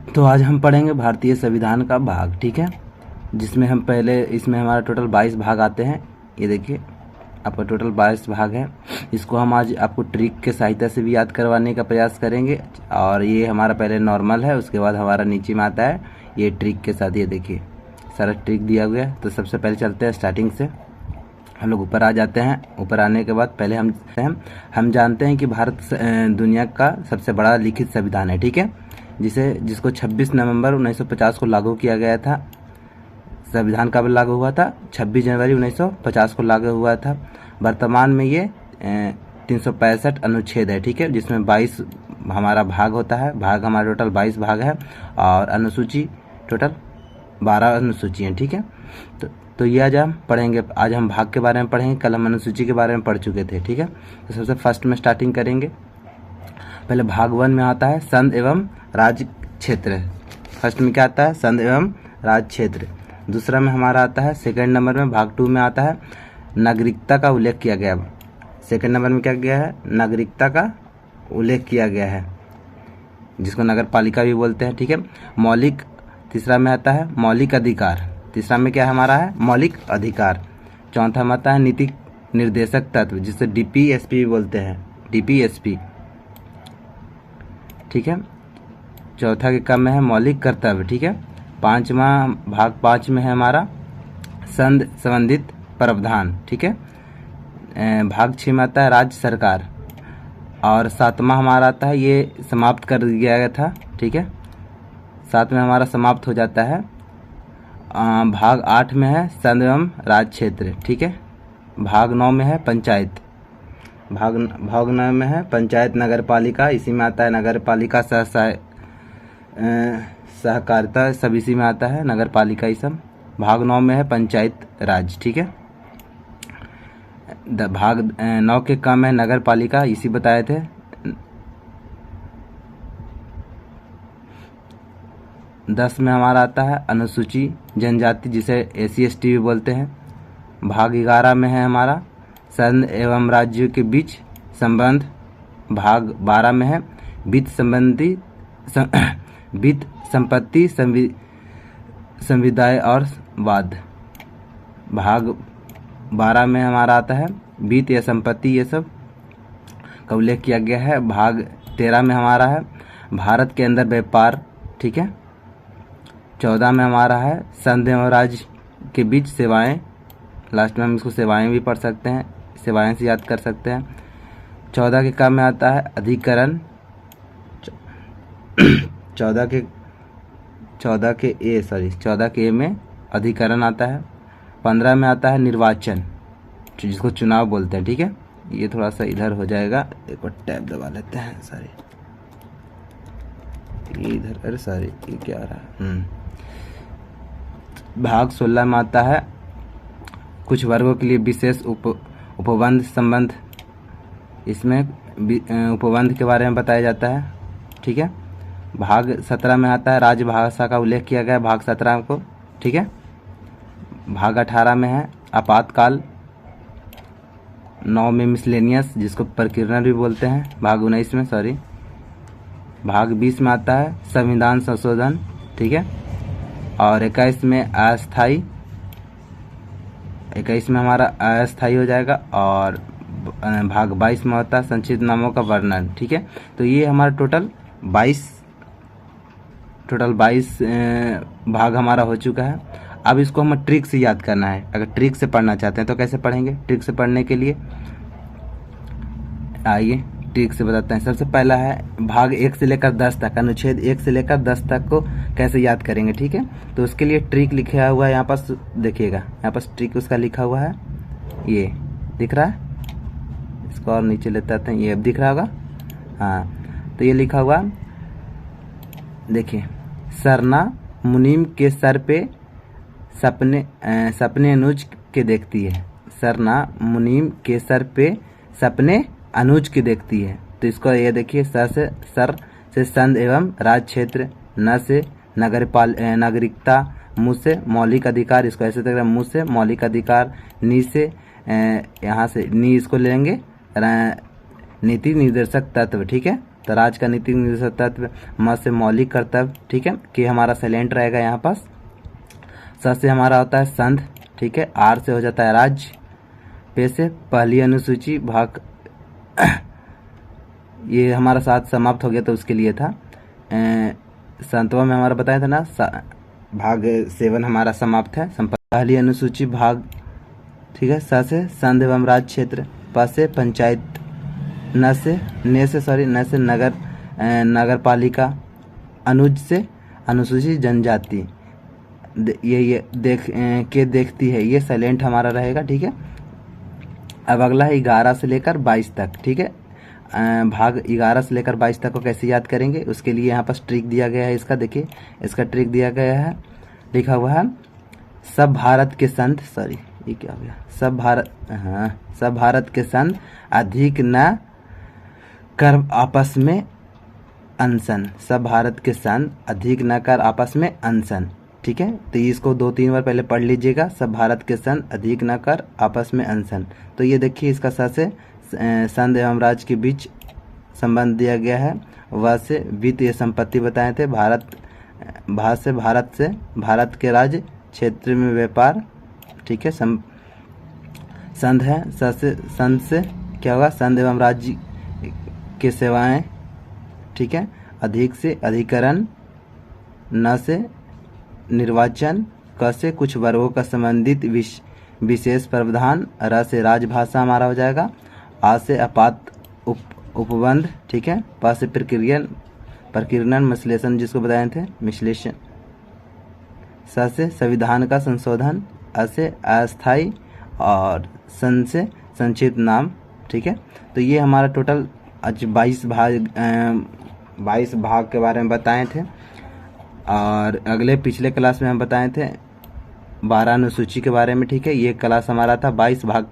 तो आज हम पढ़ेंगे भारतीय संविधान का भाग, ठीक है, जिसमें हम पहले इसमें हमारा टोटल 22 भाग आते हैं। ये देखिए आपका टोटल 22 भाग है। इसको हम आज आपको ट्रिक के सहायता से भी याद करवाने का प्रयास करेंगे। और ये हमारा पहले नॉर्मल है, उसके बाद हमारा नीचे में आता है ये ट्रिक के साथ। ये देखिए सारा ट्रिक दिया हुआ है। तो सबसे पहले चलते हैं स्टार्टिंग से, हम लोग ऊपर आ जाते हैं। ऊपर आने के बाद पहले हम जानते हैं कि भारत दुनिया का सबसे बड़ा लिखित संविधान है, ठीक है, जिसको 26 नवंबर 1950 को लागू किया गया था। संविधान कब लागू हुआ था? 26 जनवरी 1950 को लागू हुआ था। वर्तमान में ये 365 अनुच्छेद है, ठीक है, जिसमें 22 हमारा भाग होता है। भाग हमारा टोटल 22 भाग है और अनुसूची टोटल 12 अनुसूची है, ठीक है। तो ये आज हम पढ़ेंगे। आज हम भाग के बारे में पढ़ेंगे, कल हम अनुसूची के बारे में पढ़ चुके थे, ठीक है। तो सबसे फर्स्ट में स्टार्टिंग करेंगे। पहले भाग 1 में आता है संघ एवं राज्य क्षेत्र। फर्स्ट में क्या आता है? संघ एवं राज्य क्षेत्र। दूसरा में हमारा आता है सेकंड नंबर में, भाग 2 में आता है नागरिकता का उल्लेख किया गया। सेकंड नंबर में क्या गया है? नागरिकता का उल्लेख किया गया है, जिसको नगर पालिका भी बोलते हैं, ठीक है। मौलिक, तीसरा में आता है मौलिक अधिकार। तीसरा में क्या हमारा है? मौलिक अधिकार। चौथा में आता है नीति निर्देशक तत्व, जिसे डीपीएसपी भी बोलते हैं, डीपीएसपी, ठीक है। चौथा के क्रम में है मौलिक कर्तव्य, ठीक है। पांचवा भाग 5 में है हमारा संघ संबंधित प्रावधान, ठीक है। भाग 6 में आता है राज्य सरकार। और 7वां हमारा आता है, ये समाप्त कर दिया गया था, ठीक है, 7 में हमारा समाप्त हो जाता है। भाग 8 में है संघ एवं राज्य क्षेत्र, ठीक है। भाग 9 में है पंचायत। भाग 9 में है पंचायत नगर पालिका, इसी में आता है नगर पालिका सहकारिता, सब इसी में आता है, नगर पालिका ये सब। भाग 9 में है पंचायत राज, ठीक है। भाग 9 के क्रम है नगर पालिका, इसी बताए थे। दस में हमारा आता है अनुसूची जनजाति, जिसे SC/ST भी बोलते हैं। भाग 11 में है हमारा संघ एवं राज्यों के बीच संबंध। भाग 12 में है वित्त संपत्ति संविदाय और वाद। भाग 12 में हमारा आता है वित्त या संपत्ति, ये सब का उल्लेख किया गया है। भाग 13 में हमारा है भारत के अंदर व्यापार, ठीक है। 14 में हमारा है संघ एवं राज्य के बीच सेवाएं। लास्ट में हम इसको सेवाएं भी पढ़ सकते हैं, सेवाएं से याद कर सकते हैं। 14 के क्रम में आता है अधिकरण। 14 के ए में अधिकरण आता है। 15 में आता है निर्वाचन, जिसको चुनाव बोलते हैं, ठीक है। ये थोड़ा सा इधर हो जाएगा, एक बार टैब दबा लेते हैं, सॉरी इधर, अरे सॉरी ये क्या आ रहा है। भाग 16 में आता है कुछ वर्गों के लिए विशेष उपबंध संबंध। इसमें उपबंध के बारे में बताया जाता है, ठीक है। भाग 17 में आता है राजभाषा का उल्लेख किया गया, भाग 17 को, ठीक है। भाग 18 में है आपातकाल। 9 में मिसलेनियस, जिसको प्रकीर्णन भी बोलते हैं। भाग 19 में, सॉरी, भाग 20 में आता है संविधान संशोधन, ठीक है। और 21 में अस्थायी, 21 में हमारा अस्थायी हो जाएगा। और भाग 22 में होता है संक्षिप्त नामों का वर्णन, ठीक है। तो ये हमारा टोटल 22 भाग हमारा हो चुका है। अब इसको हमें ट्रिक से याद करना है। अगर ट्रिक से पढ़ना चाहते हैं तो कैसे पढ़ेंगे? ट्रिक से पढ़ने के लिए आइए ट्रिक से बताते हैं। सबसे पहला है भाग 1 से लेकर 10 तक, अनुच्छेद 1 से लेकर 10 तक को कैसे याद करेंगे, ठीक है। तो उसके लिए ट्रिक लिखा हुआ है यहाँ पास, देखिएगा यहाँ पास ट्रिक उसका लिखा हुआ है, ये दिख रहा है। इसको और नीचे लेते आते हैं, ये अब दिख रहा होगा, हाँ। तो ये लिखा हुआ देखिए, सरना मुनीम के सर पे सपने अनुज के देखती है। सरना मुनीम के सर पे सपने अनुज की देखती है। तो इसको ये देखिए, सर से संघ एवं राज्य क्षेत्र, न से नागरिकता, मुँह से मौलिक अधिकार, इसको ऐसे तक मुँह से मौलिक अधिकार, नी से यहाँ से नी इसको लेंगे नीति निर्देशक तत्व, ठीक है। तो राज का नीति निर्देशक तत्व, म से मौलिक कर्तव्य, ठीक है, कि हमारा साइलेंट रहेगा यहाँ पास। स से हमारा होता है संघ, ठीक है, आर से हो जाता है राज्य, पे से पहली अनुसूची भाग ये हमारा साथ समाप्त हो गया तो उसके लिए था। संतवा में हमारा बताया था ना, भाग 7 हमारा समाप्त है। पहली अनुसूची भाग, ठीक है। स से संघ एवं राज्य क्षेत्र, प से पंचायत, न से नगर पालिका, अनुज से अनुसूचित जनजाति, ये देखती है, ये साइलेंट हमारा रहेगा, ठीक है। अब अगला है 11 से लेकर 22 तक, ठीक है। भाग 11 से लेकर 22 तक को कैसे याद करेंगे, उसके लिए यहाँ पर ट्रिक दिया गया है इसका। देखिए इसका ट्रिक दिया गया है, लिखा हुआ है सब भारत के संत, सॉरी ये क्या हो गया, सब भारत के संत अधिक न कर आपस में अनशन, सब भारत के संत अधिक न कर आपस में अनशन, ठीक है। तो इसको 2-3 बार पहले पढ़ लीजिएगा, सब भारत के संत अधिक न कर आपस में अनशन। तो ये देखिए इसका स से संघ एवं राज्य के बीच संबंध दिया गया है। व से वित्तीय संपत्ति बताए थे, भारत के राज्य क्षेत्र में व्यापार, ठीक है। संघ है, संघ से क्या होगा, संघ एवं राज्य के सेवाएं, ठीक है। अधिक से अधिकरण, न से निर्वाचन, क से कुछ वर्गों का संबंधित विशेष प्रावधान, र से राजभाषा हमारा हो जाएगा, आ से आपात उपबंध, ठीक है। प से प्रकीर्णन विश्लेषण जिसको बताए थे विश्लेषण, स से संविधान का संशोधन, अ से अस्थायी, और सन से संक्षिप्त नाम, ठीक है। तो ये हमारा टोटल आज 22 भाग के बारे में बताए थे। और अगले पिछले क्लास में हम बताए थे 12 अनुसूची के बारे में, ठीक है। ये क्लास हमारा था 22 भाग।